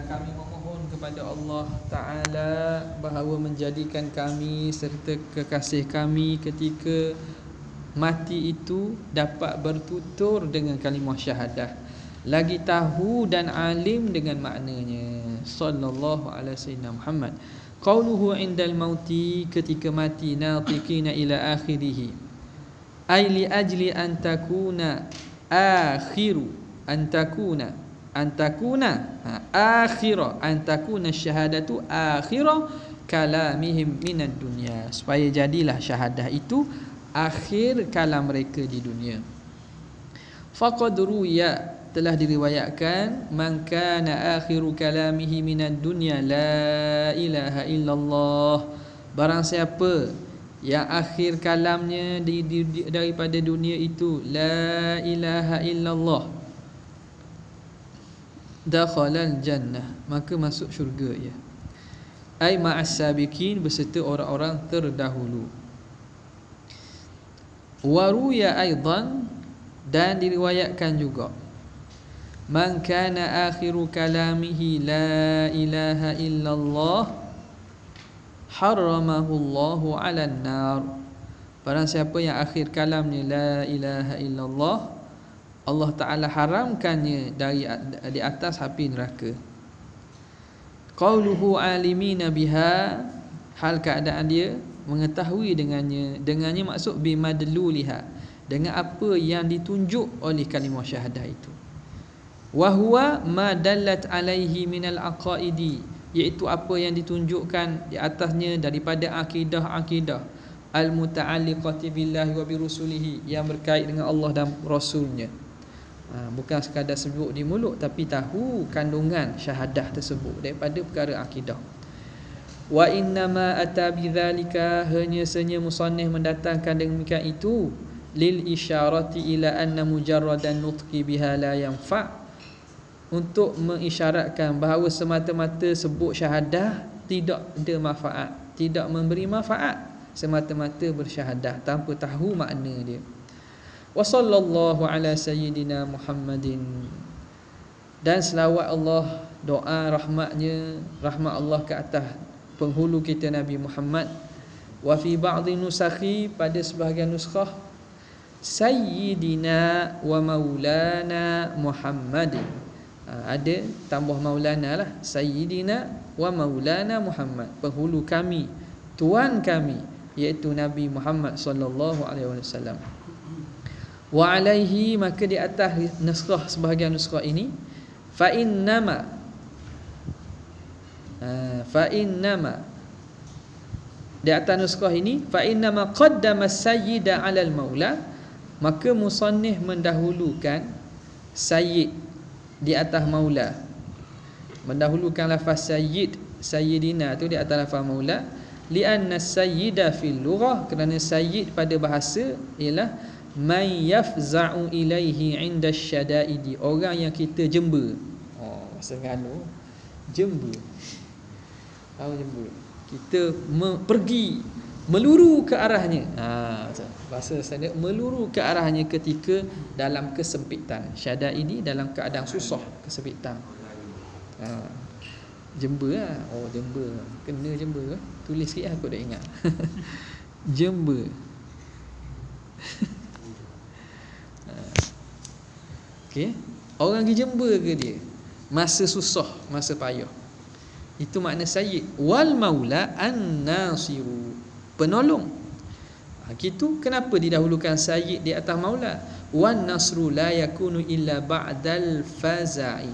kami memohon kepada Allah Ta'ala bahawa menjadikan kami serta kekasih kami ketika mati itu dapat bertutur dengan kalimah syahadah, lagi tahu dan alim dengan maknanya. Sallallahu alaihi wasallam Muhammad. Qauluhu indal mauti, ketika mati, natiqina ila akhirih, ay li ajli an takuna akhiru an takuna akhira an takuna syahadatu akhira kalamihim minad dunya, supaya jadilah syahadah itu akhir kalam mereka di dunia. Faqad ruya, telah diriwayatkan, man kana akhiru kalamihi minad dunya la ilaha illallah, barang siapa yang akhir kalamnya daripada dunia itu la ilaha illallah, dakhalal jannah, maka masuk syurga ya. Ai ma'as sabiqin, beserta orang-orang terdahulu. Wa ruya aidan, dan diriwayatkan juga, man kana akhiru kalamihi la ilaha illallah harramahu Allahu 'alan nar, barang siapa yang akhir kalamnya la ilaha illallah, Allah Ta'ala haramkannya di atas api neraka. Qauluhu alimina biha, hal keadaan dia mengetahui dengannya maksud bimadluliha, dengan apa yang ditunjuk oleh kalimah syahadah itu. Wa huwa ma dallat alaihi minal aqaidi, iaitu apa yang ditunjukkan di atasnya daripada akidah-akidah al-muta'alliqati billahi wa birusulihi, yang berkait dengan Allah dan Rasulnya. Bukan sekadar sebut di mulut, tapi tahu kandungan syahadah tersebut daripada perkara akidah. Wa innama ata bidzalika, hanya saja musannif mendatangkan demikian itu, lil isyarati ila anna mujarradan nutqi biha la yanfa', untuk mengisyaratkan bahawa semata-mata sebut syahadah tidak ada manfaat, tidak memberi manfaat, semata-mata bersyahadah tanpa tahu makna dia. Wa sallallahu ala sayyidina Muhammadin, dan selawat Allah, doa rahmatnya, rahmat Allah ke atas penghulu kita Nabi Muhammad. Wa fi ba'dhi nusakhi, pada sebahagian nuskhah, sayyidina wa maulana Muhammadin, ada tambah maulana lah, sayyidina wa maulana Muhammad, penghulu kami, tuan kami, iaitu Nabi Muhammad sallallahu alaihi wasallam. Wa alaihi, maka di atas nuskhah, sebahagian nuskhah ini, fa innama di atas nuskhah ini, fa innama qaddama sayyida 'ala al-maula, maka musannif mendahulukan sayyid di atas maula, mendahulukan lafaz sayyid, sayyidina tu di atas lafaz maula, li'anna sayyida fil lughah, kerana sayyid pada bahasa ialah man yafza'u ilaihi 'inda syada'idi, orang yang kita jember. Bahasa Terengganu jember. Tahu jember? Kita pergi, meluru ke arahnya. Bahasa saya meluru ke arahnya ketika dalam kesempitan. Syada'idi dalam keadaan susah, kesempitan. Jember lah. Jember. Kena jember. Tulis sikit aku dah ingat. Jember. Okey. Orang pergi jember ke dia masa susah, masa payah. Itu makna sayyid. Wal maula an-nasiru, penolong. Gitu, kenapa didahulukan sayyid di atas maula? Wan nasru la yakunu illa ba'dal faza'i,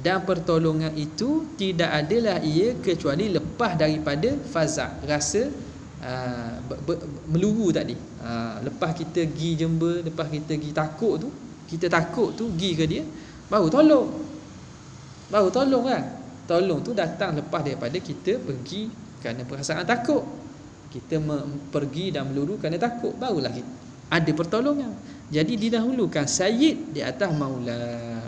dan pertolongan itu tidak adalah ia kecuali lepas daripada faza', rasa meluru tadi. Lepas kita pergi jember, lepas kita pergi takut tu, kita takut tu pergi ke dia, baru tolong kan. Tolong tu datang lepas daripada kita pergi kerana perasaan takut. Kita pergi dan meluru kerana takut, barulah ada pertolongan. Jadi didahulukan sayyid di atas maula.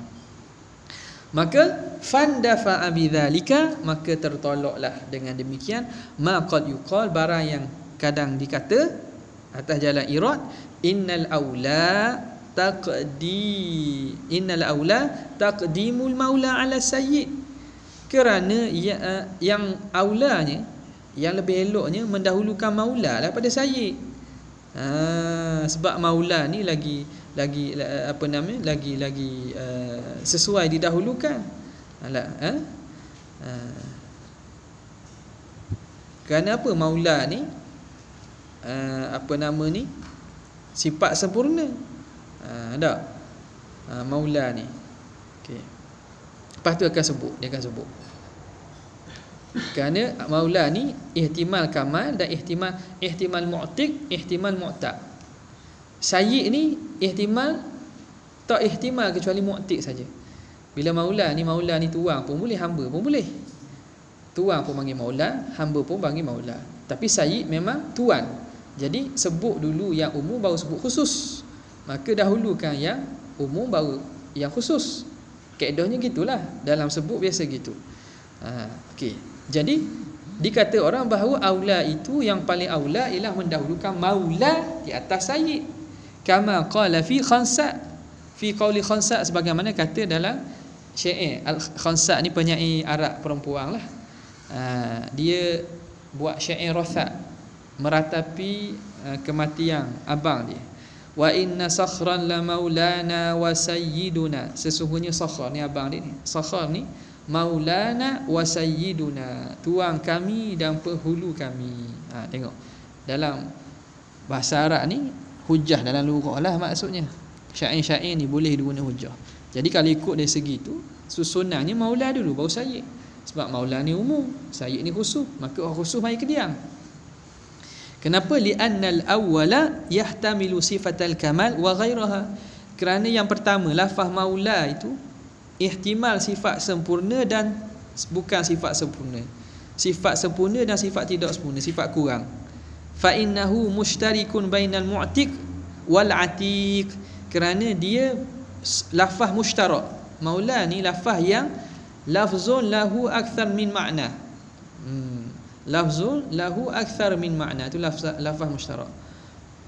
Maka fandafa bidzalika, maka tertolaklah dengan demikian, ma qad yuqal, barang yang kadang dikata atas jalan irad, innal aula innal aula taqdimul maula ala sayyid, kerana yang aulanya, yang lebih eloknya mendahulukan maula daripada sayyid. Sebab maula ni lagi sesuai didahulukan. Kerana apa? Maula ni sifat sempurna. Maula ni. Okey. Lepas tu dia akan sebut. Kerana maula ni ihtimal kamal dan ihtimal mu'tiq, ihtimal mu'taq. Sayyid ni tak ihtimal kecuali mu'tiq saja. Bila maula ni tuang pun boleh, hamba pun boleh. Tuang pun panggil maula, hamba pun panggil maula. Tapi sayyid memang tuan. Jadi sebut dulu yang umum baru sebut khusus. Maka dahulukan yang umum baru yang khusus. Kaedahnya gitulah, dalam sebut biasa gitu. Okey. Jadi dikata orang bahawa aula itu, yang paling aula ialah mendahulukan maula di atas sayyid. Kama qala fi khansa, fi qauli khansa, sebagaimana kata dalam syair. Al-Khansa ni penyair Arab perempuan lah. Dia buat syair ratha meratapi kematian abang dia. Wa inna sakhran la maulana wa sayyiduna, sesungguhnya Sakhar ni abang dia ni. Sakhar ni maulana wa sayyiduna, tuan kami dan penghulu kami. Tengok dalam bahasa Arab ni hujah dalam lugah lah maksudnya. Syair-syair ni boleh diguna hujah. Jadi kalau ikut dari segi tu, susunannya maula dulu baru sayyid. Sebab maula ni umum, sayyid ni khusus, maka orang khusus mai kediam. Kenapa? Li'annal awwala yahtamilu sifatal kamal wa ghairaha. Kerana yang pertama, lafaz maula itu ihtimal sifat sempurna dan bukan sifat sempurna. Sifat sempurna dan sifat tidak sempurna, sifat kurang. Fa innahu mushtarikun bainal mu'tiq wal atiq. Kerana dia lafaz mushtarak. Maula ni lafaz yang lafzun lahu akthar min makna. Lafzun lahu akthar min makna, itu lafaz mushtarak.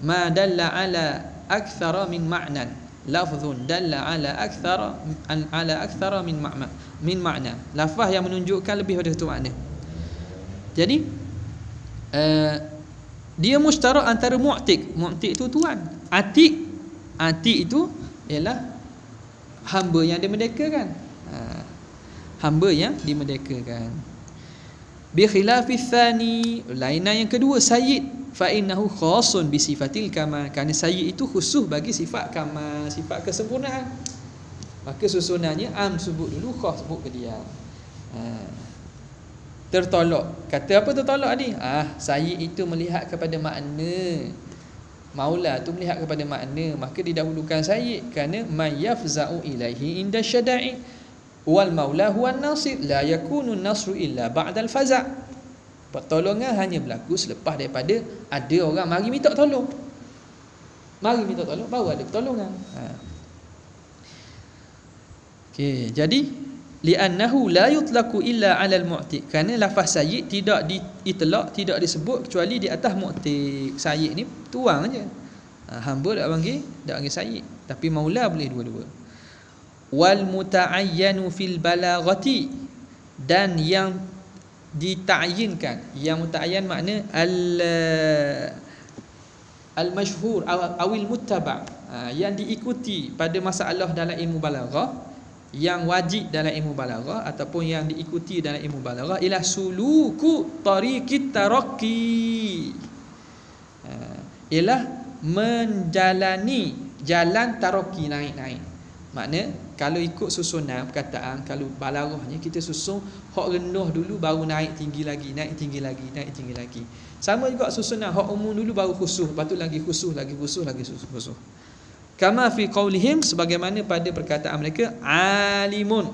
Ma dalla ala akthara min makna, lafzun dalla ala akthara min makna, lafaz yang menunjukkan lebih pada satu makna. Jadi dia mushtarak antara mu'tiq itu tuan, atiq itu ialah hamba yang dimerdekakan. Hamba yang dimerdekakan. Bi khilafis tsani, lainan yang kedua sayyid, fa innahu khasun bi sifatil kamal, kerana sayyid itu khusus bagi sifat kamal, sifat kesempurnaan. Maka susunannya am sebut dulu, khas sebut ke dia. Tertolak. Kata apa tertolak ni? Sayyid itu melihat kepada makna, maula tu melihat kepada makna, maka didahulukan sayyid kerana may yafza'u ilaihi inda syada'i wal maula huwa an-nasir, la yakunu an-nasru illa ba'da al-faza'. Pertolongan hanya berlaku selepas daripada ada orang mari minta tolong. Mari minta tolong baru ada pertolongan. Okey, jadi li'annahu la yutlaqu illa 'ala al-mu'tiq, kerana lafaz sayyid tidak diitlaq, tidak disebut kecuali di atas mu'tiq. Sayyid ni tuang aja. Hamba dak panggil sayyid, tapi maula boleh dua-dua. Wal muta'ayyanu fil balaghati, dan yang dita'yinkan, yang muta'ayyan makna al masyhur awil muttaba', yang diikuti pada masalah dalam ilmu balaghah, yang wajib dalam ilmu balaghah ataupun yang diikuti dalam ilmu balaghah ialah suluku tariqit tarakki, ialah menjalani jalan tarakki, naik-naik. Makna kalau ikut susunan perkataan, kalau balaghahnya kita susun hak rendah dulu baru naik tinggi lagi, naik tinggi lagi, naik tinggi lagi. Sama juga susunan hak umum dulu baru khusus, lepas tu lagi khusus, lagi khusus, lagi khusus. Kama fi qaulihim, sebagaimana pada perkataan mereka, alimun,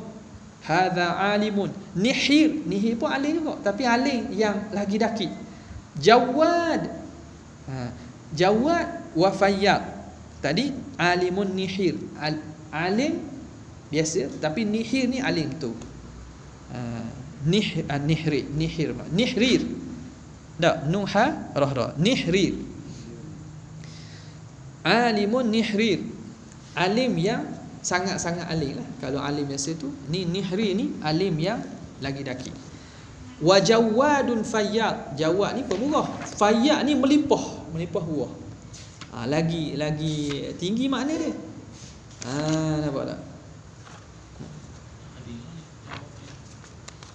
hadza alimun. Nihir pun alim juga, tapi alim yang lagi dakik. Jawad, jawad wa fayyad. Tadi alimun nihir, alim biasa, tapi nihir ni alim tu. Nihrir. Tak, nuha rah. Nihrir. Alimun nihrir. Alim yang sangat-sangat alim lah. Kalau alim biasa tu, ni Nihri ni alim yang lagi daki. Wa jawadun fayyad. Jawad ni pemurah. Fayyad ni melimpah buah. Lagi tinggi makna dia. Nampak tak?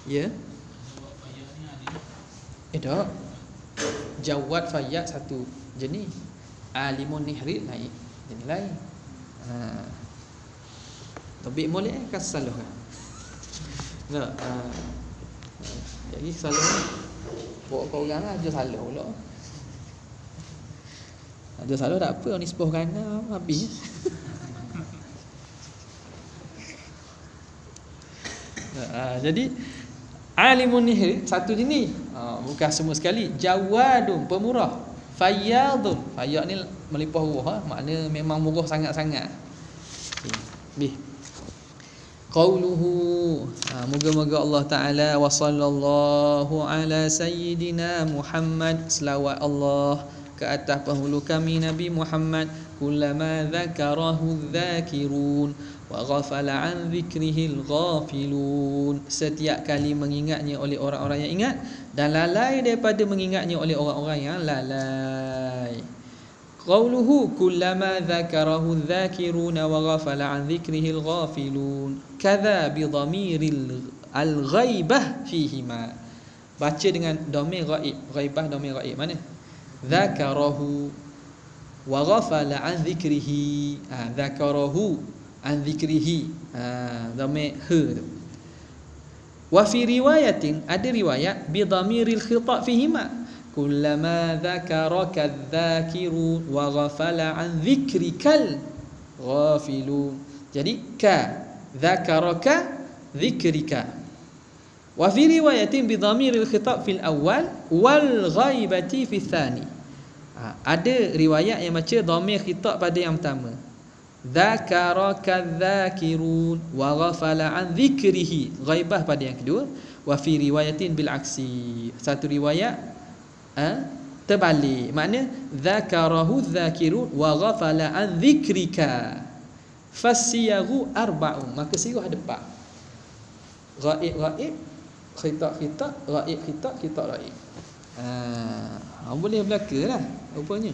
Ya. Tak. Jawad fayyad satu jenis. Alimun Nihri lain jenis lain. Tobik molek kan salah kan. Tak. Jadi salah ni bawa kau orang lah aja salah pula. Aja salah tak apa, ni sepuh gana habis. Jadi alimun Nihri satu jenis. Bukan semua sekali. Jawadun pemurah. Fayyadun. Fayyad ni melimpah ruah, makna memang murah sangat-sangat. Okey. Qauluhu, moga-moga Allah Ta'ala wa sallallahu ala sayyidina Muhammad, selawat Allah ke atas penghulu kami Nabi Muhammad. Kullama dzakarahu dzakirun wa ghafala an dzikrihil ghafilun. Setiap kali mengingatnya oleh orang-orang yang ingat dan lalai daripada mengingatnya oleh orang-orang yang lalai. Qauluhu kullama dzakarahu dzakiruna wa ghafala an dzikrihil ghafilun. Kadza bi dhamiril al-ghaibah fihima. Baca dengan dhamir ghaib. Ghaibah dhamir ghaib mana? Dzakarahu wa ghafala an dzikrihi. Dzakarahu an dzikrihi. Dhamir ha tu. Wa fi riwayatin, ada riwayat bi dhamiril khitab fihima. Kullama dzakaraka dzakirun wa ghafala an dzikrikal ghafilun. Jadi ka dzakaraka dzikrika. Wa fi riwayatin bi dhamiril khitab fil awal wal ghaibati fi tsani. Ada riwayat yang baca dhamir khitab pada yang pertama. Dzakaraka dzakirun wa ghafala an dzikrihi. Ghaibah pada yang kedua. Wa fi riwayatin bil aksi. Satu riwayat terbalik. Makna dzakarahu dzakirun wa ghafala an dzikrika. Fasiyaghu arba'un. Maka sirah ada 4. Ghaib, khitab, ghaib, khitab, ghaib. Boleh belaka lah rupanya.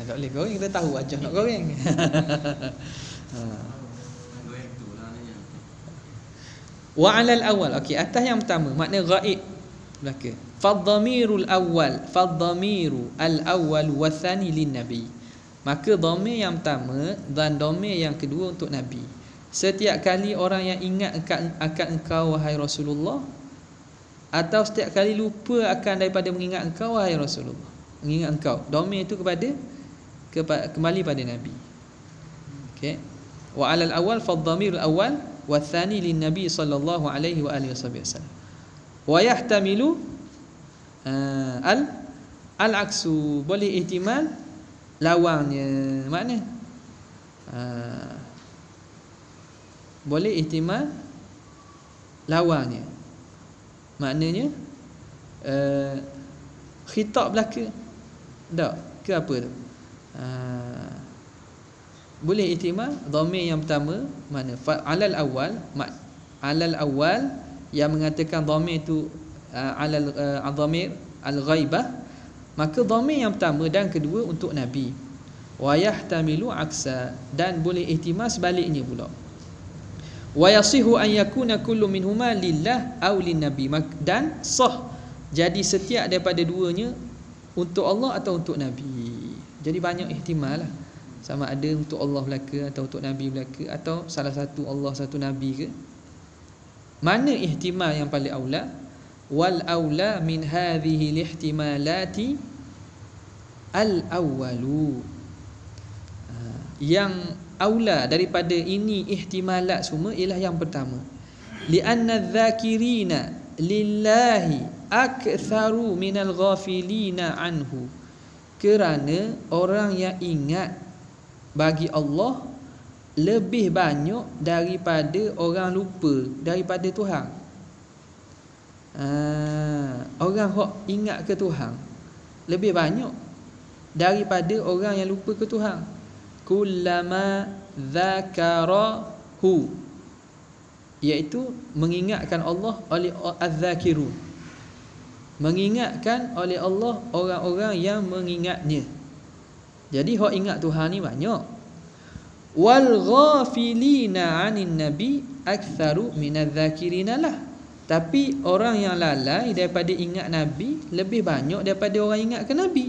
Tak boleh goreng, kita tahu wajah nak goreng. Wa 'alal awal. Okey, atas yang pertama makna ghaib belaka. Fadhamirul awal, fadhamiru al-awwal wa tsani lin-nabi. Maka dhamir yang pertama dan dhamir yang kedua untuk Nabi. Setiap kali orang yang ingat akan engkau wahai Rasulullah, atau setiap kali lupa akan daripada mengingat engkau wahai Rasulullah, mengingat engkau, dhamir itu kembali pada Nabi. Okey. Wa 'alal awal fadhamirul awwal wa tsani lin-nabi sallallahu alaihi wa alihi wasallam. Wa yahtamilu al-aksu, boleh ihtimal lawannya. Makna boleh ihtimal lawannya. Maknanya khitab belaka. Tak ke apa tu? Boleh ihtimal dhamir yang pertama mana alal awal yang mengatakan dhamir itu alal dhamir al-ghaibah, maka dhamir yang pertama dan kedua untuk Nabi. Wa yahtamilu aksa, dan boleh ihtimal sebaliknya pula. Wa yasihu an yakuna kullu minhuma lillah aw lin-nabi, dan sah jadi setiap daripada duanya untuk Allah atau untuk Nabi. Jadi banyak ihtimal lah, sama ada untuk Allah belaka atau untuk Nabi belaka, atau salah satu Allah satu Nabi ke. Mana ihtimal yang paling aula? Wal aula min hadhihi al-ihtimalati al-awwalu. Yang aula daripada ini ihtimalat semua ialah yang pertama. Li'anna adh-dhakirina lillahi aktharu minal ghafilina anhu. Kerana orang yang ingat bagi Allah lebih banyak daripada orang lupa daripada Tuhan. Orang hok ingat ke Tuhan lebih banyak daripada orang yang lupa ke Tuhan. Kullama dzakarahu, iaitu mengingatkan Allah oleh az-zakirun, mengingatkan oleh Allah orang-orang yang mengingatnya. Jadi hak ingat Tuhan ni banyak. Wal ghafilina 'anin nabi aktsaru minadz-dzakirina lah. Tapi orang yang lalai daripada ingat Nabi lebih banyak daripada orang ingat ke Nabi.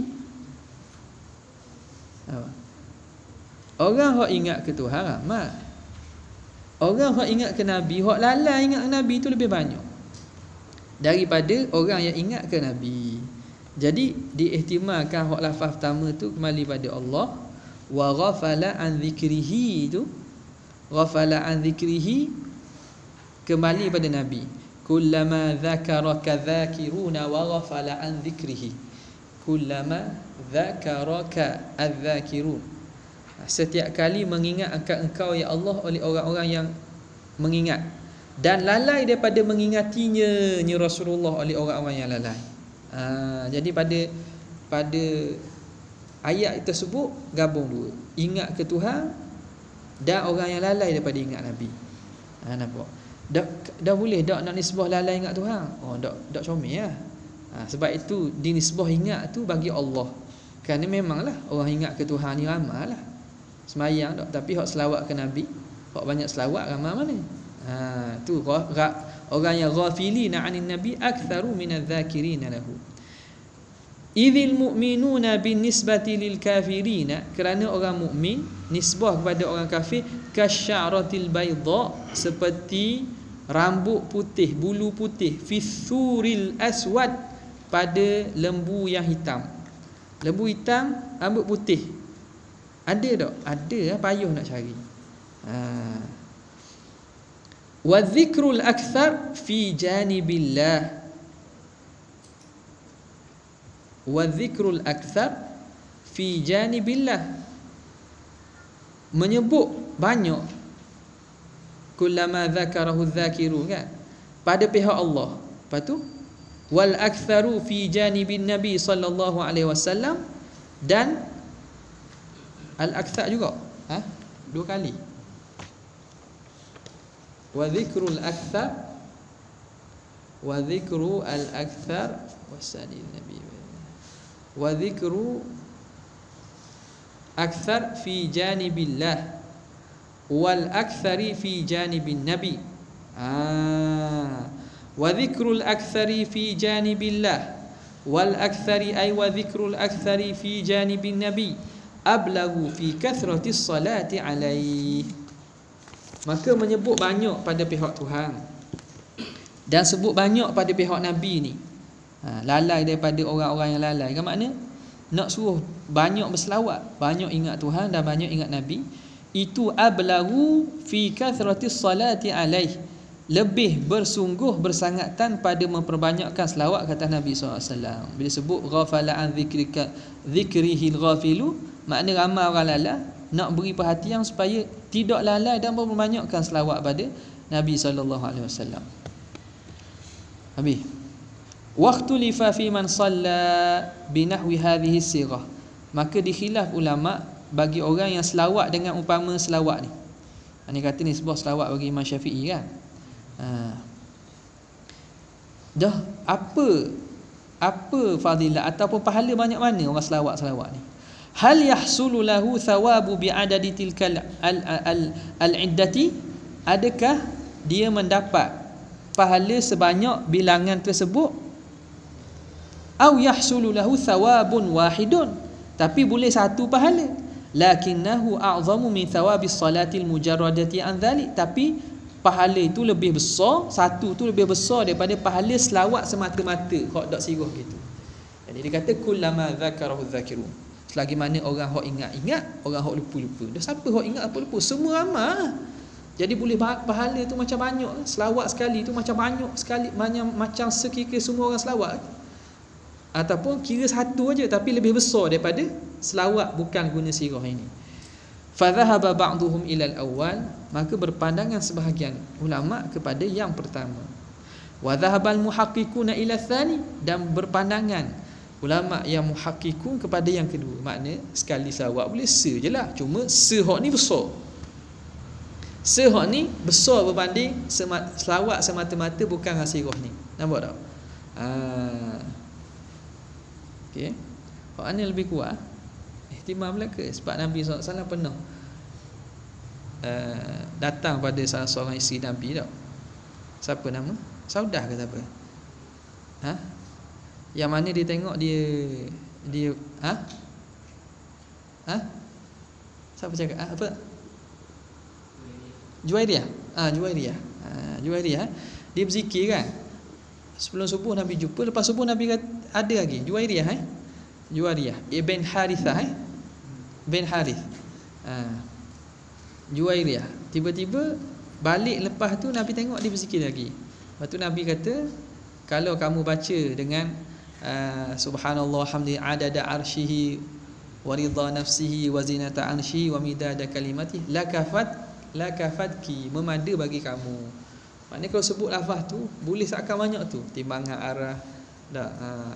Orang hak ingat ke Tuhan ramai. Orang hak ingat ke Nabi, hak lalai ingat ke Nabi tu lebih banyak daripada orang yang ingat ke Nabi. Jadi diihtimalkan hak lafaz pertama tu kembali pada Allah. Wa ghafala an zikrihi, tu ghafala an zikrihi kembali pada Nabi. Kullama dzakaraka dzakiruna wa ghafala an zikrihi. Kullama dzakaraka adz-dzakirun, setiap kali mengingatkan engkau ya Allah oleh orang-orang yang mengingat, dan lalai daripada mengingatinya ya Rasulullah oleh orang-orang yang lalai. Jadi pada ayat tersebut gabung dua, ingat ke Tuhan dan orang yang lalai daripada ingat Nabi. Nampak? Dah boleh dak nak nisbah lalai ingat Tuhan? Dak comel lah. Sebab itu dinisbah ingat tu bagi Allah. Kerana memanglah orang ingat ke Tuhan ni ramai lah. Semayang dak, tapi hak selawat ke Nabi, hak banyak selawat ramai mana? Tu orang yang ghafilina 'anin nabi aktsaru minadz-dzakirina lahu. Idzil mu'minuna bin nisbati lil kafirina, kerana orang mukmin nisbah kepada orang kafir kasya'ratil bayda, seperti rambut putih, bulu putih, fisuril aswad, pada lembu yang hitam. Lembu hitam, rambut putih. Ada tak? Ada, payuh nak cari. Wa dzikrul akthar fi janibillah. Wa dzikrul akthar fi janibillah, menyebut banyak. Kullama dzakarahu dzakiru, kan, pada pihak Allah. Lepas tu wal aktsaru fi janibin nabi sallallahu alaihi wasallam, dan al aktsar juga dua kali. Wa dzikrul aktsar, wa dzikru al aktsar wasani nabi, wa dzikru aktsar fi janibillah wal aktsari fi janibin nabi. Wa dzikrul aktsari fi janibillah wal aktsari ay wa dzikrul aktsari fi janibin nabi ablagu fi kathratis salati alaihi. Maka menyebut banyak pada pihak Tuhan dan sebut banyak pada pihak Nabi ni, lalai daripada orang-orang yang lalai. Kan makna nak suruh banyak berselawat, banyak ingat Tuhan dan banyak ingat Nabi, itu ablagu fi kathratis salati alaih, lebih bersungguh bersangatan pada memperbanyakkan selawat kata Nabi SAW. Bila sebut ghafala an dzikrihil ghafilu, makna ramai orang lalai, nak beri perhatian supaya tidak lalai dan memperbanyakkan selawat pada Nabi SAW. Habis. Waktu lifa fi man salla binahwi hadhihi sirah, maka dikhilaf ulama bagi orang yang selawat dengan umpama selawat ni. Ini kata ni sebuah selawat bagi Imam Syafi'i, kan. Dah apa fadilah ataupun pahala banyak mana orang selawat ni? Hal yahsulu lahu thawabu bi'adadi tilkal al-iddati, adakah dia mendapat pahala sebanyak bilangan tersebut? Au yahsulu lahu thawabun wahidun, tapi boleh satu pahala. Lakinnahu a'zamu min thawabis salatil mujarradati an dhalik, tapi pahala itu lebih besar, satu tu lebih besar daripada pahala selawat semata-mata hak dak sirah gitu. Jadi dia kata kullama dzakarahu dzakirun, selagi mana orang hak ingat-ingat, orang hak lupa-lupa. Dah siapa hak ingat apa lupa? Semua ramai. Jadi boleh pahala tu macam banyak. Selawat sekali tu macam banyak sekali, macam sekira semua orang selawat. Ataupun kira satu aja tapi lebih besar daripada selawat bukan guna sirah ini. Fa dhahaba ba'dhum ila al-awwal, maka berpandangan sebahagian ulama kepada yang pertama. Wa dhahaba al-muhaqqiquna ila tsani, dan berpandangan Ulama yang muhakkikun kepada yang kedua. Makna sekali selawat boleh se je lah. Cuma se hak ni besar. Se hak ni besar berbanding selawat semata-mata bukan asirah ni. Nampak tak? Okey. Hak ni lebih kuat. Ihtimam belaka sebab Nabi SAW pernah datang pada salah seorang isteri Nabi tau. Siapa nama? Saudah ke siapa? Yang mana dia tengok dia siapa cakap? Apa? Juwairiyah. Juwairiyah. Dia berzikir kan. Sebelum subuh Nabi jumpa, lepas subuh Nabi kata, ada lagi Juwairiyah Juwairiyah Ibn Harithah bin Harith. Juwairiyah. Tiba-tiba balik lepas tu Nabi tengok dia berzikir lagi. Lepas tu Nabi kata, kalau kamu baca dengan subhanallah hamdi adada arshihi wa ridha nafsihi wa zinata arshihi wa midada kalimati lakafatki, memada bagi kamu. Maknanya kalau sebut lafaz tu boleh seakan banyak tu, timbangan arah dah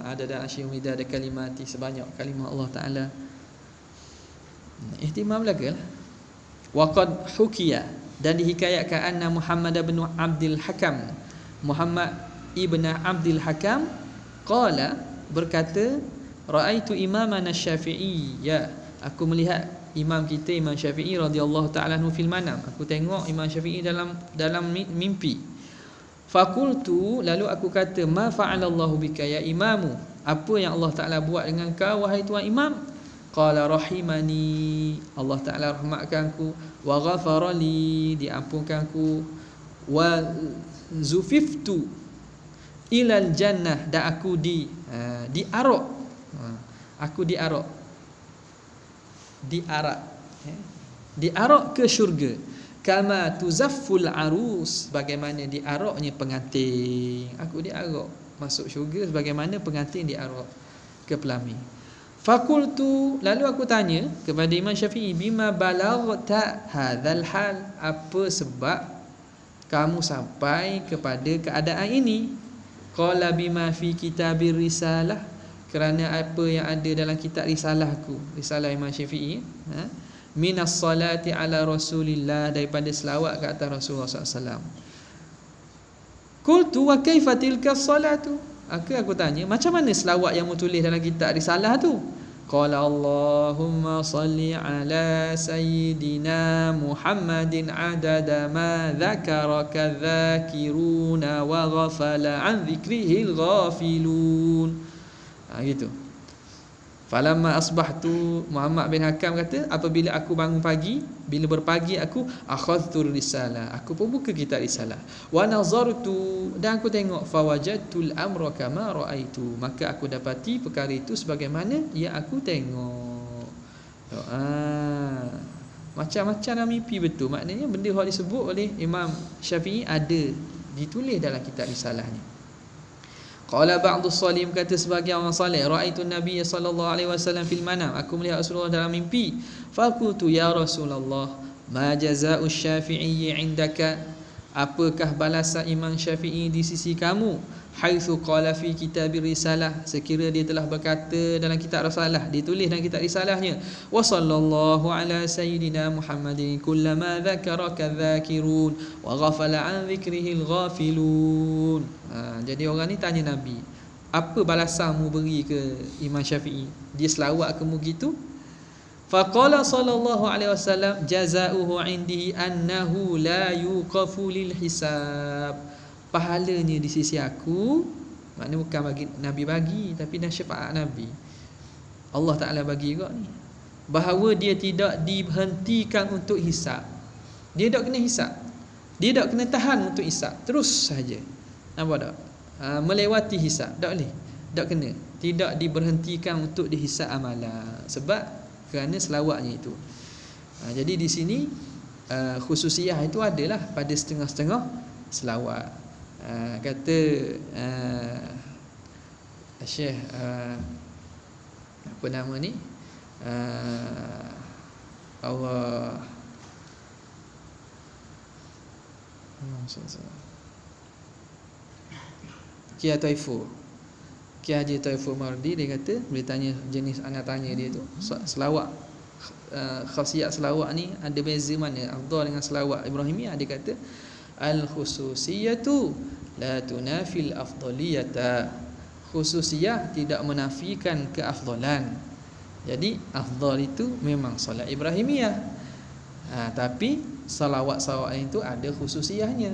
adada arshihi wa midada kalimati, sebanyak kalimah Allah Taala. Ihtimam lagi lah. Waqad hukiya, dan dihikayatkan anna Muhammad bin Abdul Hakam, Muhammad ibn Abdul Hakam qala, berkata, raaitu imamana Syafi'i, ya, aku melihat imam kita Imam Syafi'i radhiyallahu ta'ala anhu fil manam. Aku tengok Imam Syafi'i dalam mimpi. Fakultu, lalu aku kata, ma fa'alallahu bika ya imamu, apa yang Allah Taala buat dengan kau wahai tuan imam? Qala rahimani, Allah Taala rahmatkan aku, wa ghafara li, diampunkan aku, wa zufiftu ilal jannah, dan aku diarak, aku diarak ke syurga, kama tuzafful arus, bagaimana diaraknya pengantin, aku diarak masuk syurga sebagaimana pengantin diarak ke pelamin. Fakultu, lalu aku tanya kepada Imam Syafi'i, bima balaghta hadzal hal, apa sebab kamu sampai kepada keadaan ini? Qala bima fi kitabir risalah, kerana apa yang ada dalam kitab risalahku, risalah Imam Syafi'i, minas salati ala Rasulillah, daripada selawat ke atas Rasulullah SAW. Qultu wa kaifa tilka salatu, aku tanya, macam mana selawat yang tulis dalam kitab risalah tu? Qala Allahumma salli ala sayyidina Muhammadin adada ma dzakaraka dzakiruna wa ghafala an dzikrihil ghafilun. Gitu. Falamma asbahtu, Muhammad bin Hakam kata, apabila aku bangun pagi, bila berpagi aku akhadhtu risalah, aku pun buka kitab risalah, wa nazartu, dan aku tengok, fawajadtul amra kama raaitu, maka aku dapati perkara itu sebagaimana yang aku tengok. Macam-macam dalam mimpi betul. Maknanya benda yang disebut oleh Imam Syafi'i ada ditulis dalam kitab risalahnya. Qala ba'du salim, kata sebagian orang saleh, raaitu Nabi sallallahu alaihi wasallam fil manam, aku melihat Rasulullah dalam mimpi. Faqultu ya Rasulullah, ma jazaa'u Syafi'i 'indaka, apakah balasan Imam Syafi'i di sisi kamu? Haitsu qala fi kitabir risalah, sekira dia telah berkata dalam kitab risalah, ditulis dalam kitab risalahnya, wa sallallahu ala sayyidina Muhammadin kullama dzakaraka dzakirun wa ghafala an dzikrihil ghafilun. Jadi orang ni tanya Nabi, apa balasanmu beri ke Imam Syafi'i, dia selawat kamu gitu? Faqala sallallahu alaihi wasallam, jazaohu indihi annahu la yuqafu lil hisab, pahalanya di sisi aku, maknanya bukan bagi Nabi bagi, tapi dah syafaat Nabi, Allah Ta'ala bagi juga ni, bahawa dia tidak dihentikan untuk hisab, dia tak kena hisab, dia tak kena tahan untuk hisab, terus saja. Nampak tak? Melewati hisab, tak boleh, tak kena, tidak diberhentikan untuk dihisab amalan, sebab kerana selawatnya itu. Jadi di sini khususiyah itu adalah pada setengah-setengah selawat. Kata Syekh apa nama ni, Allah Kia Taifur, Ki Haji Taiful Mardi dia kata, boleh tanya jenis anak tanya dia tu, selawat khasiat selawat ni ada beza mana afdal dengan selawat Ibrahimiyah. Dia kata al khususiyatu la tunafil afdaliyata. Khususiyah tidak menafikan keafdalan. Jadi afdal itu memang solat Ibrahimiyah. Tapi salawat-salawat lain itu ada khususiyahnya.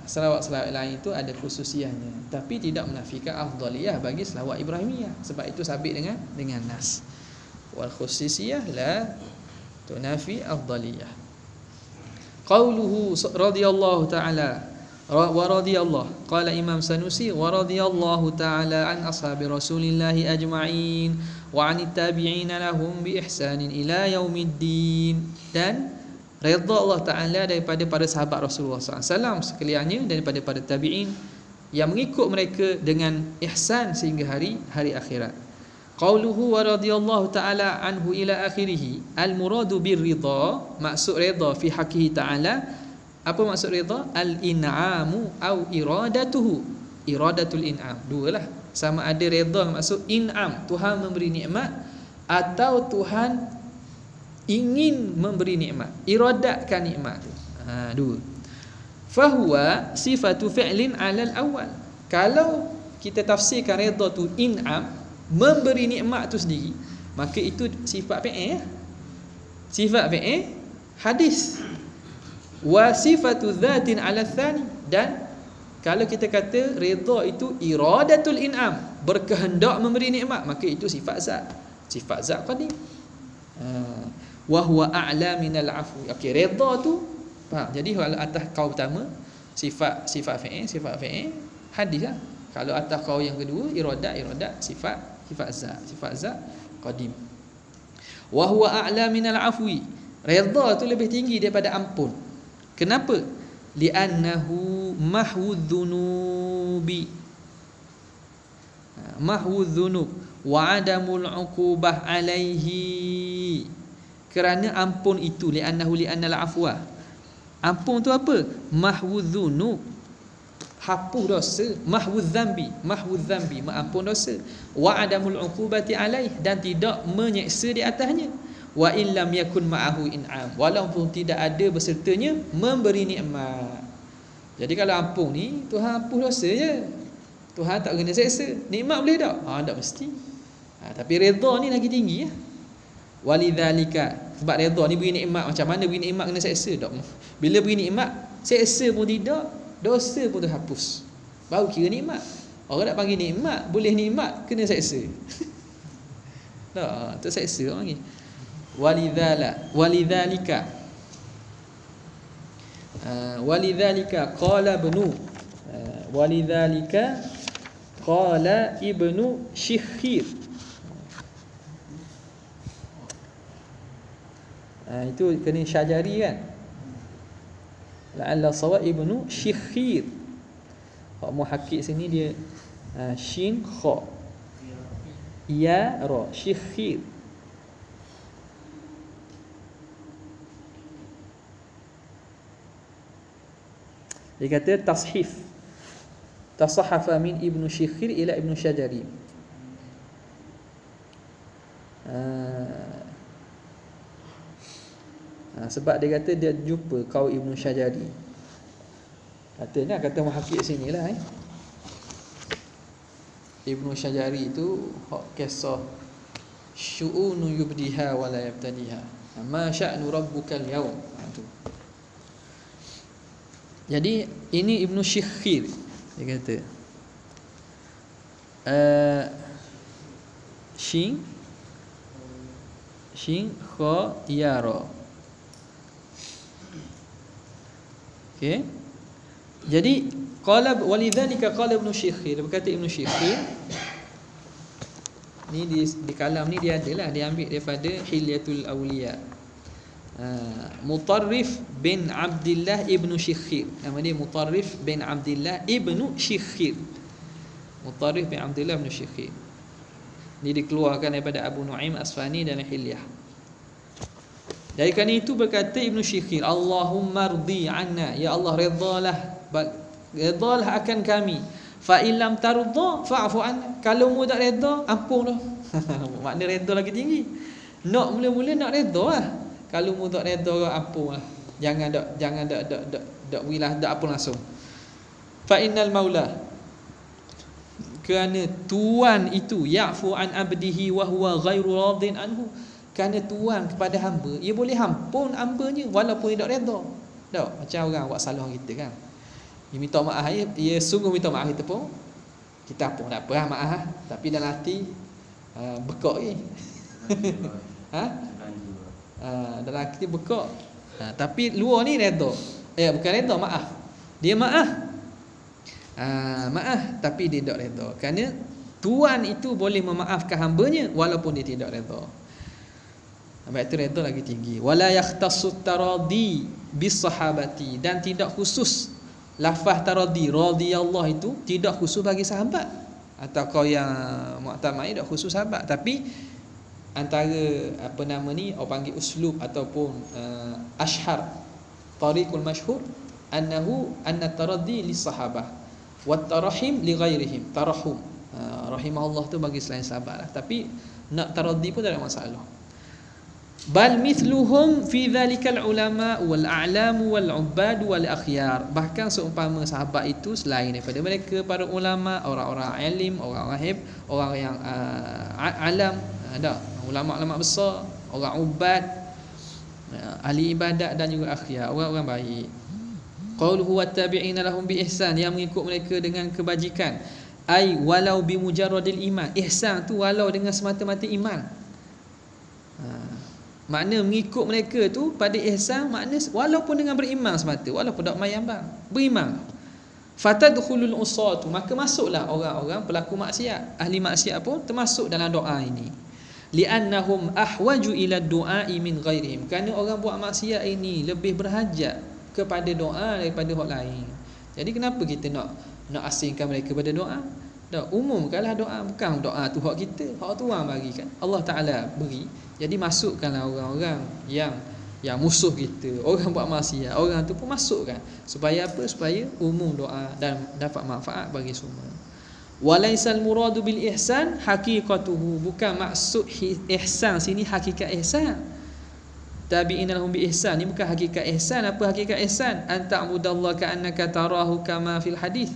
Salawat-salawat lain itu ada khususiyahnya, tapi tidak menafikan afdaliyah bagi selawat Ibrahimiyah. Sebab itu sabit dengan nas. Wal khususiyah la tunafi afdaliyah. Qauluhu radhiyallahu ta'ala wa radhiyallahu, qala Imam Sanusi wa radhiyallahu ta'ala an ashabi Rasulillahi ajma'in wa 'anit tabi'in lahum bi ihsanin ila yaumiddin. Dan redha Allah Ta'ala daripada para sahabat Rasulullah SAW sekaliannya, daripada para tabi'in yang mengikut mereka dengan ihsan sehingga hari akhirat. Qauluhu wa radhiyallahu ta'ala anhu ila akhirih, al-muradu bir-ridha, maksud redha fi haqqihi ta'ala. Apa maksud redha? Al-in'amu au iradatuhu. Iradatul in'am, dua lah. Sama ada redha maksud in'am, Tuhan memberi nikmat, atau Tuhan ingin memberi nikmat, iradatkan nikmat tu. Dua. Fahuwa sifatu fi'lin 'alal awal. Kalau kita tafsirkan redha tu in'am, memberi nikmat tu sendiri, maka itu sifat fi'il. Sifat fi'il hadis. Wa sifatu dzatin 'ala tsani. Dan kalau kita kata redha itu iradatul in'am, berkehendak memberi nikmat, maka itu sifat zat. Sifat zat qadim. Wa huwa a'la minal 'afwi. Okey, redha tu faham. Jadi kalau atas kau pertama sifat fi'il hadis lah. Kalau atas kau yang kedua iradat sifat zat qadim. Wa huwa a'la minal 'afwi. Redha tu lebih tinggi daripada ampun. Kenapa? Li'annahu mahwudzunubi. Mahwudzunub wa 'adamul 'uqubah 'alaihi. Kerana ampun itu, li'annal afwa. Ampun tu apa? Mahwudzunub, hapus dosa. Mahwudzambi, mengampun dosa. Wa 'adamul 'uqubati 'alaihi, dan tidak menyeksa di atasnya. Wa illam yakun ma'ahu in'am, walaupun tidak ada bersertanya memberi nikmat. Jadi kalau ampun ni Tuhan hapus dosa je, Tuhan tak kena seksa. Nikmat boleh tak? Tak mesti. Tapi redha ni lagi tinggi ya. Walidzalika, sebab redha ni beri nikmat, macam mana beri nikmat kena seksa tak? Bila beri nikmat seksa pun tidak, dosa pun terhapus, baru kira nikmat. Orang nak panggil nikmat, boleh nikmat kena seksa. Tak, terseksa orang ni. Walidzalika qala ibnu Syikhir. Itu kena syajari kan. La'alla sawab ibnu Syikhir. Hak muhakkik sini dia shin kha ya ra, Syikhir. Dia kata tashif, tasahafa min ibnu Syikhir ila ibnu Syajari. Sebab dia kata dia jumpa kau ibnu Syajari. Katanya kata muhakkik sinilah Ibnu Syajari itu hak kisah syu'unu yubdiha wa la yabtadiha. Ma sya'nu rabbukal yawm. Jadi ini Ibnu Syikhir dia kata shin kha ya ra. Okey. Jadi qala walidzalika qala Ibnu Syikhir, berkata Ibnu Syikhir ni di kalam ni dia adalah dia ambil daripada Hilyatul Awliya. Mutarrif bin Abdullah ibnu Syikhir. Nama dia Mutarrif bin Abdullah ibnu Syikhir. Mutarrif bin Abdullah ibnu Syikhir. Ini dikeluarkan daripada Abu Nu'aim Asfani dalam Hilyah. Dari kerana itu berkata Ibnu Syikhir, Allahumma rdi anna, ya Allah redhalah akan kami, Fa illam tarda fa'fu an. Kalau mu tak redha, ampun dah. Makna redha lagi tinggi. Nak mula-mula nak redha lah. Kalau mu tak redha, ampun lah. Jangan dak wilah dak apa langsung. Fa innal maula, kerana tuan itu ya'fu an abdihi wa huwa ghairu radin anhu, kerana tuan kepada hamba, ia boleh ampun hambanya walaupun dia tak redha. Tak macam orang buat salah kita kan. Dia minta maaf, ia sungguh minta maaf kita pun kita pun tak apa maaf, tapi dalam hati bekak ni. Dalam hati bekak. Tapi luar ni redha. Bukan redha, maaf. Dia maaf. Maaf tapi dia tak redha. Kerana tuan itu boleh memaafkan hambanya walaupun dia tidak redha. Sebab itu redha lagi tinggi. Wala yakhtassu taradi bis sahabati, dan tidak khusus lafaz taradi radhiyallahu itu tidak khusus bagi sahabat, atau kau yang mu'tamad tak khusus sahabat, tapi antara apa nama ni orang panggil uslub ataupun ashhar tariqul masyhur anna taraddi lis sahabah wat tarahim li ghairihim. Tarahum rahimahullah tu bagi selain sahabat lah, tapi nak taraddi pun tak ada masalah. Bal mithluhum fi dhalikal ulama wal a'lam wal ubbad wal akhyar, bahkan seumpama sahabat itu selain daripada mereka para ulama, orang-orang alim, orang rahib, orang yang alam, ada ulama-ulama besar, orang ubad, ahli ibadat, dan juga akhyar, orang-orang baik. Qauluhu wattabi'ina lahum bi ihsan, yang mengikut mereka dengan kebajikan. Ai walau bi mujarradil iman, ihsan tu walau dengan semata-mata iman. Makna mengikut mereka tu pada ihsan, makna walaupun dengan beriman semata, walaupun tak mayang bang, beriman. Fatadkhulul usatu, maka masuklah orang-orang pelaku maksiat, ahli maksiat pun termasuk dalam doa ini. Li'annahum ahwaju ila du'ai min ghairihim, kerana orang buat maksiat ini lebih berhajat kepada doa daripada orang lain. Jadi kenapa kita nak asingkan mereka pada doa? Dah umumkanlah doa, bukan doa tu hak kita, hak tu orang bagi kan, Allah Taala beri. Jadi masukkanlah orang-orang yang musuh kita, orang buat maksiat, orang tu pun masukkan, supaya apa? Supaya umum doa dan dapat manfaat bagi semua. Walaisal muradu bil ihsan haqiqatuhu, bukan maksud ihsan sini hakikat ihsan. Tabi'ina lahum bi ihsan, ni bukan hakikat ihsan. Apa hakikat ihsan? An ta'budallaha ka'annaka tarahu kama fil hadis.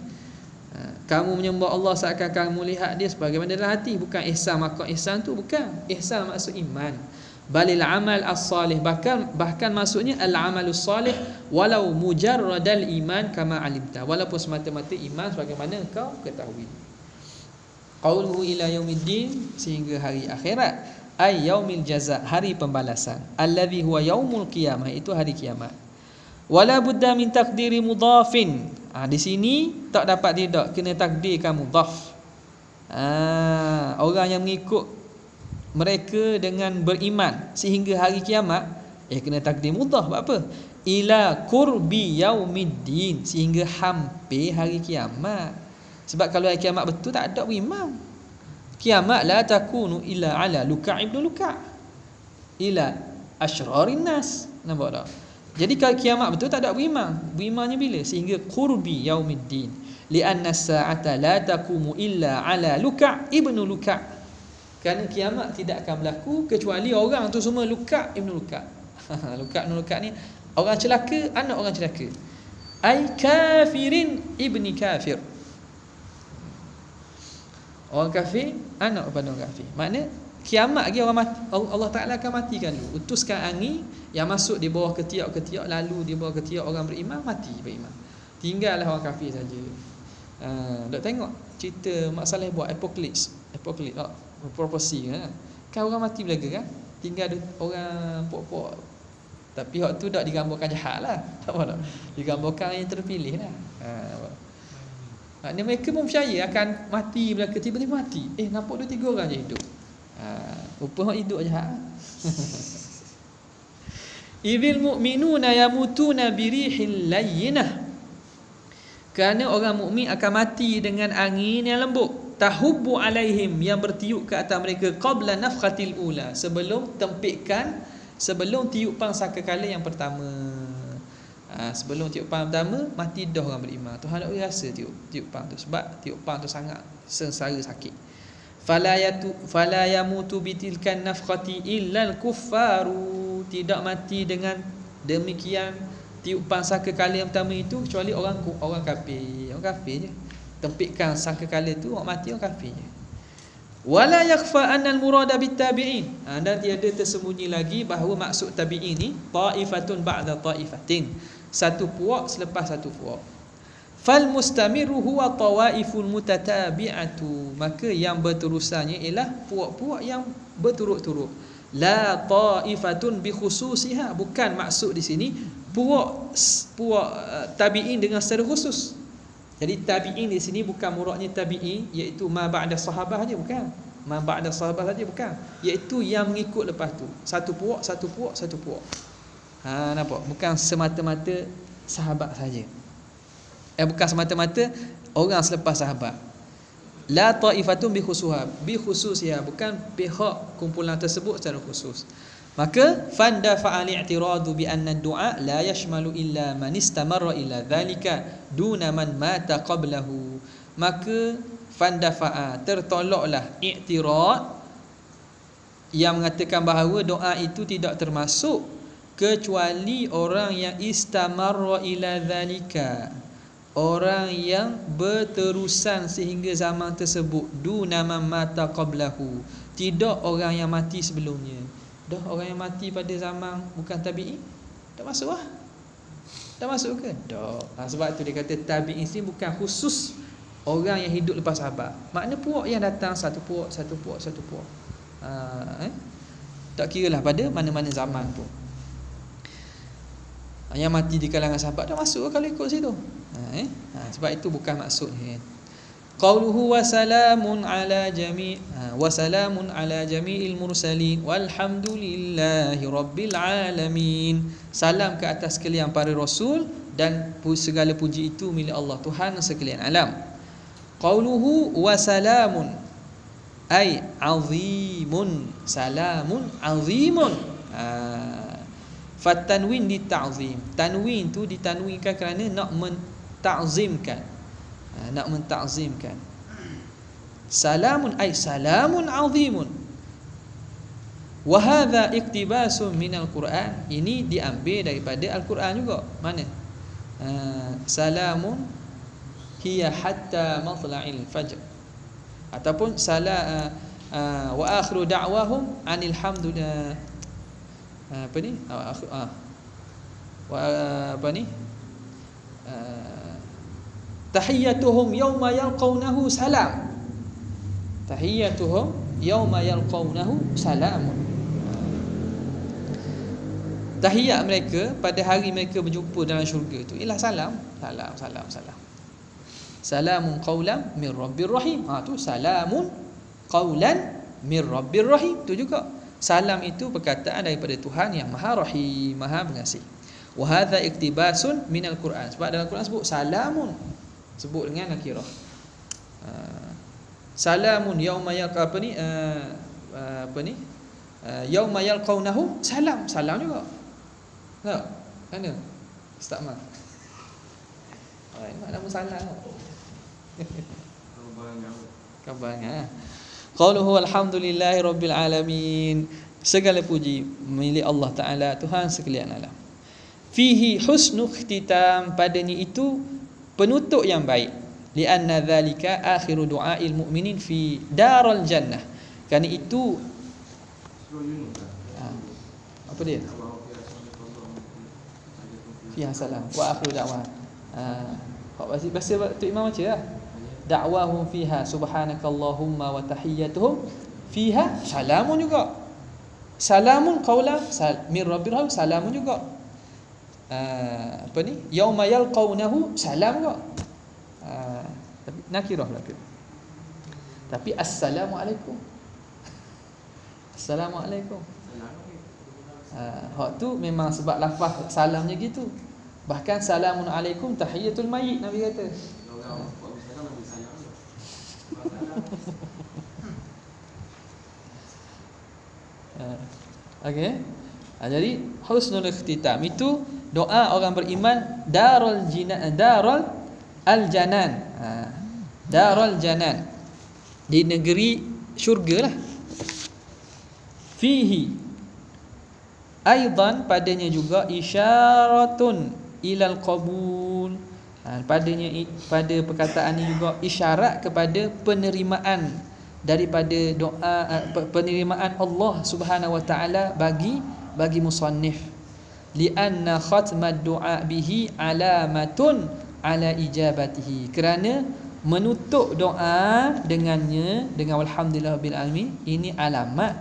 Kamu menyembah Allah seakan kamu lihat dia sebagaimana dalam hati. Bukan ihsan, maka ihsan tu bukan ihsan maksud iman. Balil amal as-salih, bahkan maksudnya al-amalus salih walau mujarradal iman kama alimta, walaupun semata-mata iman sebagaimana kau ketahui. Qauluhu ila yaumiddin, sehingga hari akhirat. Ay yaumil jaza, hari pembalasan. Allazi huwa yaumul qiyamah, itu hari kiamat. Wala budda min taqdiri mudhafin. Di sini tak dapat tidak, kena takdirkan mudhaf. Orang yang mengikut mereka dengan beriman sehingga hari kiamat, kena takdir mudhaf. Apa? Ila qurbi yaumiddin, sehingga hampir hari kiamat. Sebab kalau hari kiamat betul tak ada beriman. Kiamat la takunu illa ala Luka' ibn Luka' ila asyrarin nas. Nampak tak? Jadi kalau kiamat betul tak ada beriman. Berimannya bila? Sehingga qurbi yaumiddin. Li'anna as-sa'ata la taqumu illa ala Luka' ibn Luka'. Kerana kiamat tidak akan berlaku kecuali orang tu semua Luka' ibn Luka'. Luka' ibn Luka' ni orang celaka, anak orang celaka. Ai kafirin ibni kafir. Orang kafir, anak kepada orang kafir. Makna kiamat lagi orang mati, Allah Ta'ala akan matikan dulu. Utuskan angin yang masuk di bawah ketiak-ketiak, lalu di bawah ketiak orang beriman, mati beriman. Tinggallah orang kafir saja. Dok tengok cerita Mak Saleh buat Apocalypse, prophecy kan orang mati belaga kan. Tinggal orang pok-pok. Tapi hak tu tak digambarkan jahat lah. Tak apa tak. Digambarkan yang terpilih lah. Maknanya mereka pun percaya akan mati belaka, tiba-tiba mati. Nampak 2-3 orang je hidup. Rupa hak hidup jahat. Idil mu'minuna yamutuna birihil layyinah, kerana orang mukmin akan mati dengan angin yang lembut. Tahubbu alaihim, yang bertiup ke atas mereka. Qabla nafkhatil ula, sebelum tempikan, sebelum tiupan sangkakala yang pertama. sebelum tiupan pertama mati dah orang beriman. Tuhan nak rasa tiupan tu, sebab tiupan tu sangat sengsara sakit. Fala yamutu bitilkan nafqati illal kuffaru, tidak mati dengan demikian tiupan sangkakala yang pertama itu kecuali orang kafir. Orang kafir je. Tempitkan sangkakala tu, orang mati orang kafir je. Wala yakhfa anna al-murada bit-tabi'in, dan tiada tersembunyi lagi bahawa maksud tabi'in ni ta'ifatun ba'da ta'ifatin, satu puak selepas satu puak. Fal mustamiru huwa tawaiful mutatabi'atu, maka yang berterusannya ialah puak-puak yang berturut-turut. La ta'ifatun bi khususiha, bukan maksud di sini puak tabi'in dengan secara khusus. Jadi tabi'in di sini bukan muradnya tabi'in iaitu ma ba'da sahabah saja, bukan. Ma ba'da sahabah saja bukan, iaitu yang mengikut lepas tu. Satu puak. Nampak? Bukan semata-mata sahabat saja. Bukan semata-mata orang selepas sahabat. La ta'ifatun bi khususiha, bukan pihak kumpulan tersebut secara khusus. Maka fanda fa'al i'tiradu bi anna ad-du'a la yashmalu illa man istamarra ila dhalika duna man mata qablahu. Maka fanda fa'a, tertolaklah i'tirad yang mengatakan bahawa doa itu tidak termasuk kecuali orang yang istamarra ila dhalika, orang yang berterusan sehingga zaman tersebut, duna man mata qablahu, tidak orang yang mati sebelumnya. Dah orang yang mati pada zaman bukan tabi'in, tak masuk lah. Tak masuk ke? Tak. Sebab tu dia kata tabi'in sini bukan khusus orang yang hidup lepas sahabat. Makna puak yang datang satu puak. Tak kira lah pada mana-mana zaman pun. Yang mati di kalangan sahabat tak masuk kalau ikut situ. Sebab itu bukan maksudnya. Qauluhu wa salamun ala jami'il mursalin walhamdulillahi rabbil alamin. Salam ke atas sekalian para rasul dan segala puji itu milik Allah, Tuhan sekalian alam. Qauluhu wa salamun ay azimun, salamun azimun. Fatanwin dita'zim. Tanwin tu ditanwinkan kerana nak menta'zimkan. Salamun ay salamun azimun. Wa hadha iktibasun minal Quran. Ini diambil daripada Al-Quran juga. Mana? Salamun hiya hatta matla'il fajr. Ataupun wa akhiru da'wahum anil hamdulillah. Tahiyyatuhum yawma yalqawnahu salam. Tahiyyatuhum yawma yalqawnahu salamun. Tahiyat mereka pada hari mereka berjumpa dalam syurga itu ialah salam. Salamun qawlan min rabbir rahim. Tu salamun qawlan min rabbir rahim. Tu juga salam itu perkataan daripada Tuhan yang Maha Rahim, Maha Pengasih. Wa hadza iktibasun minal Quran. Sebab dalam Quran sebut salamun, sebut dengan nakirah. Salamun yauma yauma yalqawnahu salam juga. Tak? Mana? Istakmal. Mana nama salam? Kabarnya. Qauluhu alhamdulillahi rabbil alamin. Segala puji milik Allah Taala, Tuhan sekalian alam. Fihi husnu ikhtitam, padanya itu penutup yang baik. Lianna dzalika akhiru du'ail mu'minin fi darul jannah. Kerana itu apa dia? Fiha salam wa akhiru da'wa. Pak baca tu imam baca lah. Da'wahum fiha subhanakallahumma wa tahiyyatuhum fiha salamun juga. Salamun qawlan min rabbir rahim, salamun juga. Yauma yalqawnahu salam juga. Tapi nakirah lah. Tapi assalamualaikum. Assalamualaikum. Hak tu memang sebab lafaz salamnya gitu. Bahkan salamun alaikum tahiyatul mayyit Nabi kata. Okey. Jadi husnul ikhtitam itu doa orang beriman darul al-janan. Darul janan, di negeri syurga lah. Fihi aidan, padanya juga isyaratun ilal qabul. Padanya, pada perkataan ini juga isyarat kepada penerimaan daripada doa, penerimaan Allah Subhanahu wa taala bagi musannif. Lianna khatmad du'a bihi alamatun ala ijabatihi, kerana menutup doa dengannya, dengan alhamdulillah rabbil alamin, ini alamat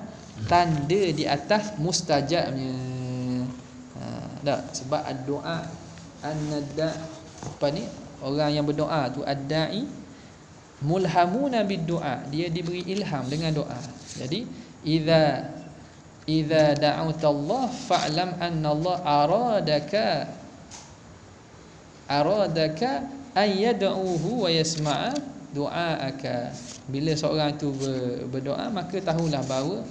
tanda di atas mustajabnya. Sebab doa an-nada, apa ni, orang yang berdoa tu ad-da'i mulhamuna bid-du'a, dia diberi ilham dengan doa. Jadi idza da'awta Allah fa'lam anna Allah aradaka an yad'uhu wa yasma'a du'aaka. Bila seorang tu berdoa, maka tahulah bahawa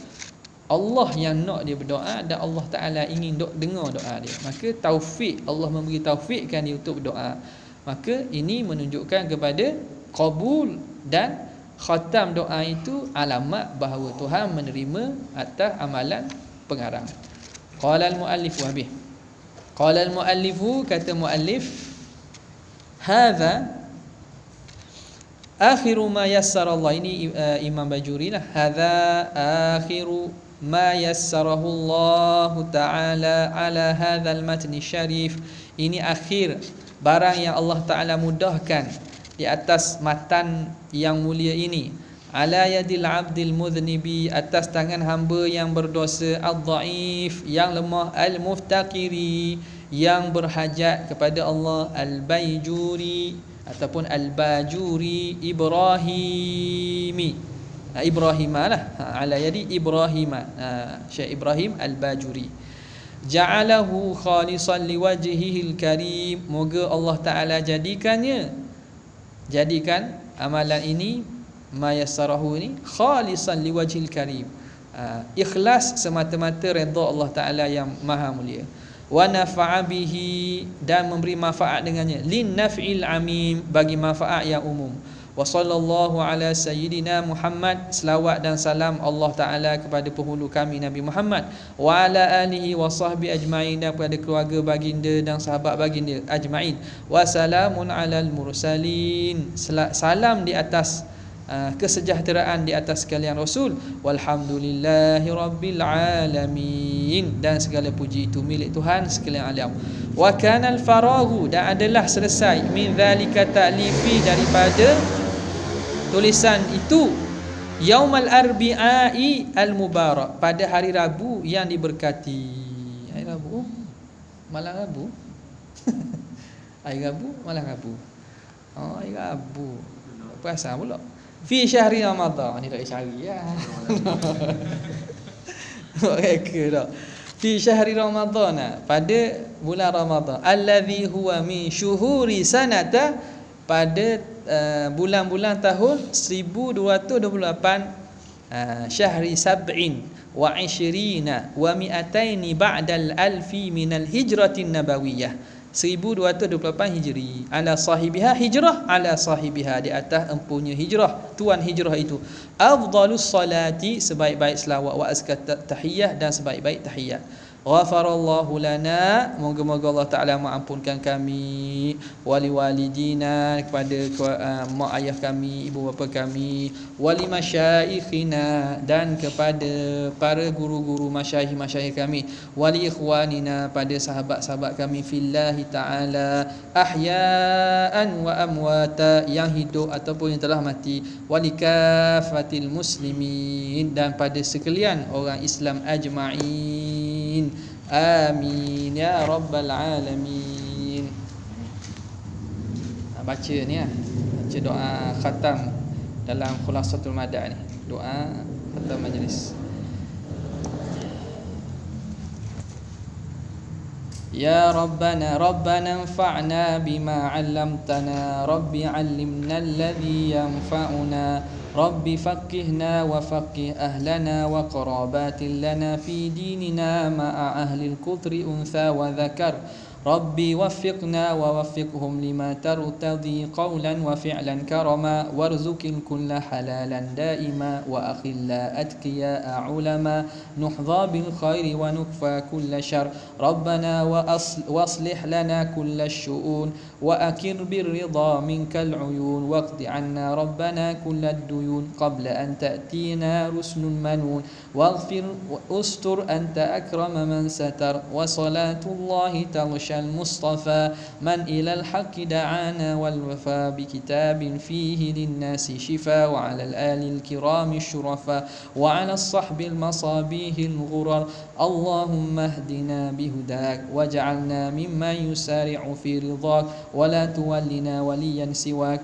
Allah yang nak dia berdoa dan Allah Ta'ala ingin dengar doa dia. Maka taufik, Allah memberi taufikkan dia untuk berdoa. Maka ini menunjukkan kepada qabul, dan khatam doa itu alamat bahawa Tuhan menerima atas amalan pengarang. Qala al-muallif wahbih. Qala al-muallifu, kata muallif, hadza akhiru ma yassara Allah. Ini Imam Bajuri lah. Hadza akhiru ma yassarahu Allah Ta'ala ala hadzal matni syarif. Ini akhir barang yang Allah Ta'ala mudahkan di atas matan yang mulia ini. Ala yadil abdil mudhnibi, atas tangan hamba yang berdosa, al-dhaif, yang lemah, al-muftaqiri, yang berhajat kepada Allah, al-bayjuri ataupun al-bajuri, Ibrahimi, Ibrahimah lah, ala yadi Ibrahimah, Syekh Ibrahim al-Bajuri. Ja'alahu khalisan liwajhihil karim, moga Allah Ta'ala jadikan amalan ini, ma yassarahu ini, khalisan liwajhil karim, ikhlas semata-mata redha Allah Ta'ala yang maha mulia. Wa nafa'a bihi, dan memberi manfaat dengannya, lin naf'il amim, bagi manfaat yang umum. Wa sallallahu ala sayyidina Muhammad, selawat dan salam Allah Ta'ala kepada penghulu kami Nabi Muhammad, wa ala alihi wa sahbi ajma'in, dan kepada keluarga baginda dan sahabat baginda ajma'in. Wa salamun alal mursalin, salam di atas kesejahteraan di atas sekalian Rasul. Walhamdulillahi rabbil alamin, dan segala puji itu milik Tuhan sekalian alam. Wa kana al-faraghu, dan adalah selesai, min dzalika ta'lifi, daripada tulisan itu, yaumal arbi'i al-mubarak, pada hari Rabu yang diberkati. Hari Rabu, malam Rabu. Hari Rabu, malam Rabu. Oh, hari Rabu. Perasan pula. Fi syahri Ramadan. Ni tak syahri ya. Mereka tak. Fi syahri Ramadan, pada bulan Ramadan, allazi huwa min syuhuri sanata, pada bulan-bulan tahun 1228, syahri sab'in wa ishrina wa mi'ataini ba'dal alfi minal hijratin nabawiyah, 1228 Hijri, ala sahibiha hijrah, ala sahibiha, di atas empunya hijrah, tuan hijrah itu, afdalus salati, sebaik-baik selawat, wa azka tahiyah, dan sebaik-baik tahiyat. Ghafarallahu lana, moga-moga Allah Ta'ala mengampunkan kami, wali walidina, kepada mak ayah kami, ibu bapa kami, wali masyaikhina, dan kepada para guru-guru masyayikh kami, wali ikhwanina, pada sahabat-sahabat kami, fillahi ta'ala, ahya'an wa amwata, yang hidup ataupun yang telah mati, wali kafatil muslimin, dan pada sekalian orang Islam ajma'in. Amin ya rabbal alamin. Baca ni lah, baca doa khatam dalam khulasatul madah ni, doa khatam majlis. Ya Rabbana anfa'na bima 'allamtana, Rabbi 'allimna alladhi yanfa'una, رب فقهنا وفقه أهلنا وقرابات لنا في ديننا مع أهل الكثر أنثى وذكر ربي وفقنا ووفقهم لما ترتضي قولا وفعلا كرما وارزق الكل حلالا دائما وأخلا أتقياء علما نحظى بالخير ونكفى كل شر ربنا واصلح لنا كل الشؤون وأكر بالرضا منك العيون واقض عنا ربنا كل الديون قبل أن تأتينا رسل منون واغفر واستر أنت أكرم من ستر وصلاة الله تغشى المصطفى من إلى الحق دعانا والوفاء بكتاب فيه للناس شفاء وعلى الآل الكرام الشرفاء وعلى الصحب المصابيح الغرر اللهم اهدنا بهداك واجعلنا ممن يسارع في رضاك ولا تولنا وليا سواك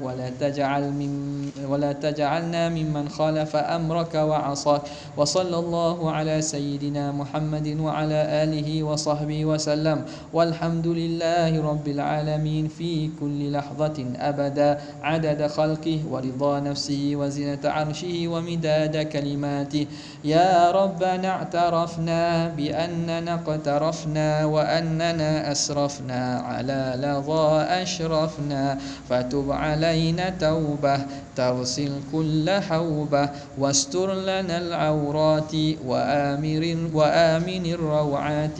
ولا تجعلنا ممن خالف أمرك وعصاك وصلى الله على سيدنا محمد وعلى آله وصحبه وسلم والحمد لله رب العالمين في كل لحظة أبدا عدد خلقه ورضا نفسه وزنة عرشه ومداد كلماته يا ربنا اعترفنا بأننا اقترفنا وأننا أسرفنا على لظى أشرفنا فتب علينا توبة تغسل كل حوبة واستر لنا العورات وآمن الروعات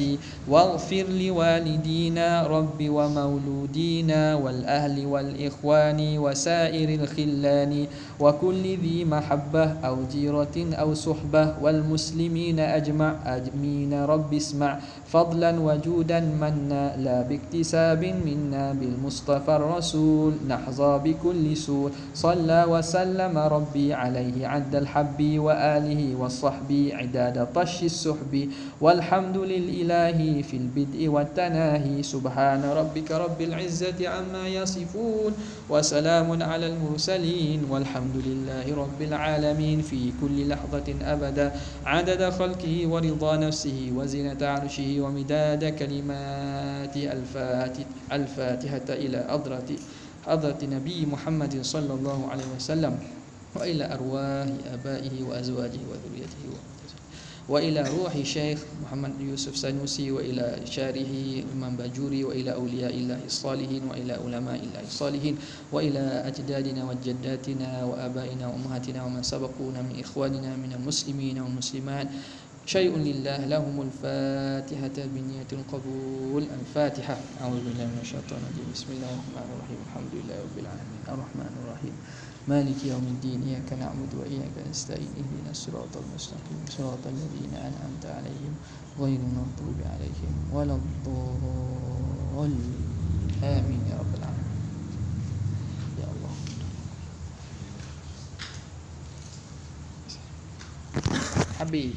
واغفر لوالدينا رب ومولودينا والأهل والإخوان وسائر الخلان وكل ذي محبة أو جيرة أو صحبة والمسلمين أجمع أجمين رب اسمع فضلا وجودا منا لا باكتساب منا بالمصطفى الرسول نحظى بكل سوء صلى وسلم ربي عليه عد الحب وآله والصحب عداد طش السحب والحمد للإله في البدء والتناهي سبحان ربك رب العزة عما يصفون وسلام على المرسلين والحمد لله رب العالمين في كل لحظة أبدا عدد خلقه ورضا نفسه وزنة عرشه ومداد كلمات الفاتحة إلى حضرة نبي محمد صلى الله عليه وسلم وإلى أرواح آبائه وأزواجه وذريته وإلى روح شيخ محمد يوسف سنوسي وإلى شاره إمام باجوري وإلى أولياء الله الصالحين وإلى علماء الله الصالحين وإلى أجدادنا وجداتنا وآبائنا وأمهاتنا ومن سبقونا من إخواننا من المسلمين والمسلمات شيء لله لهم الفاتحة بنية القبول الفاتحة أعوذ بالله من الشيطان الرجيم بسم الله الرحمن الرحيم الحمد لله رب العالمين الرحمن الرحيم مالك يوم الدين إياك نعبد وإياك نستعين اهدنا الصراط المستقيم صراط الذين أنعمت عليهم غير المغضوب عليهم ولا الضالين آمين يا رب العالمين يا الله حبيبي